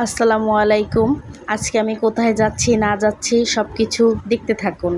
আসসালামু আলাইকুম। আজকে আমি কোথায় যাচ্ছি না যাচ্ছি সব কিছু দেখতে থাকুন।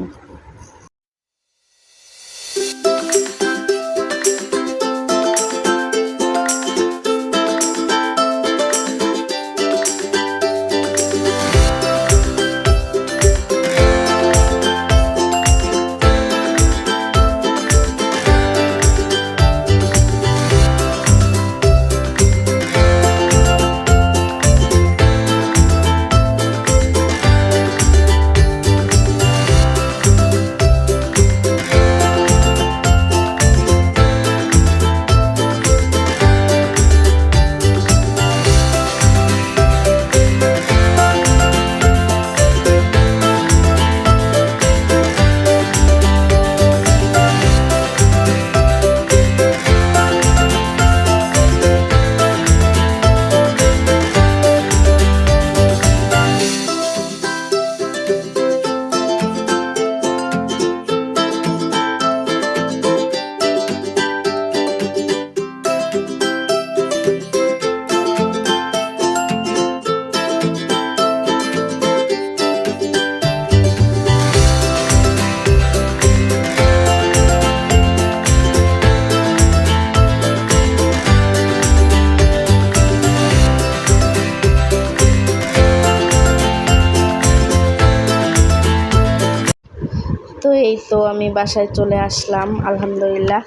তো এই তো আমি বাসায় চলে আসলাম, আলহামদুলিল্লাহ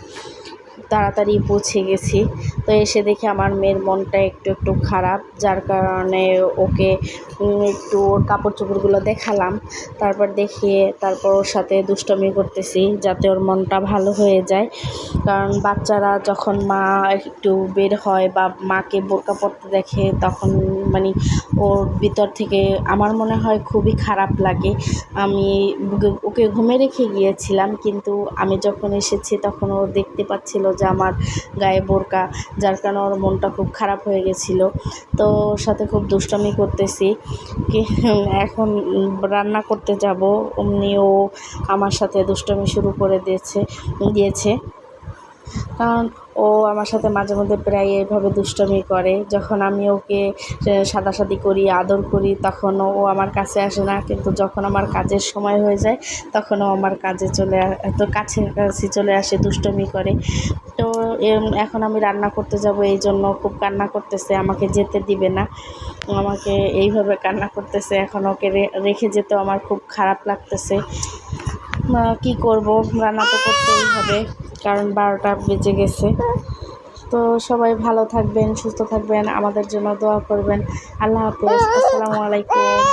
তাড়াতাড়ি পৌঁছে গেছি। তো এসে দেখি আমার মেয়ের মনটা একটু একটু খারাপ, যার কারণে ওকে একটু ওর কাপড় চোপড়গুলো দেখালাম। তারপর ওর সাথে দুষ্টুমি করতেছি যাতে ওর মনটা ভালো হয়ে যায়। কারণ বাচ্চারা যখন মা একটু বের হয় বা মাকে বোরকা পরতে দেখে তখন মানে ওর ভিতর থেকে আমার মনে হয় খুবই খারাপ লাগে। আমি ওকে ঘুমে রেখে গিয়েছিলাম, কিন্তু আমি যখন এসেছি তখন ও দেখতে পাচ্ছিল যে আমার গায়ে বোরকা, যার কারণে ওর মনটা খুব খারাপ হয়ে গেছিলো। তো ওর সাথে খুব দুষ্টামি করতেছি এখন রান্না করতে যাব, অমনি ও আমার সাথে দুষ্টামি শুরু করে দিয়েছে। কারণ ও আমার সাথে মাঝে মধ্যে প্রায় এইভাবে দুষ্টামি করে। যখন আমি ওকে সাদাসাদি করি, আদর করি, তখন ও আমার কাছে আসে না, কিন্তু যখন আমার কাজের সময় হয়ে যায় তখন ও আমার কাছাকাছি চলে আসে, দুষ্টুমি করে। তো এখন আমি রান্না করতে যাব, এই জন্য খুব কান্না করতেছে, আমাকে যেতে দিবে না, আমাকে এইভাবে কান্না করতেছে। এখন ওকে রেখে যেতেও আমার খুব খারাপ লাগতেছে। কি করব, রান্না তো করতেই হবে, কারণ 12টা বেজে গেছে। তো সবাই ভালো থাকবেন, সুস্থ থাকবেন, আমাদের জন্য দোয়া করবেন। আল্লাহ হাফেজ, আসসালামু আলাইকুম।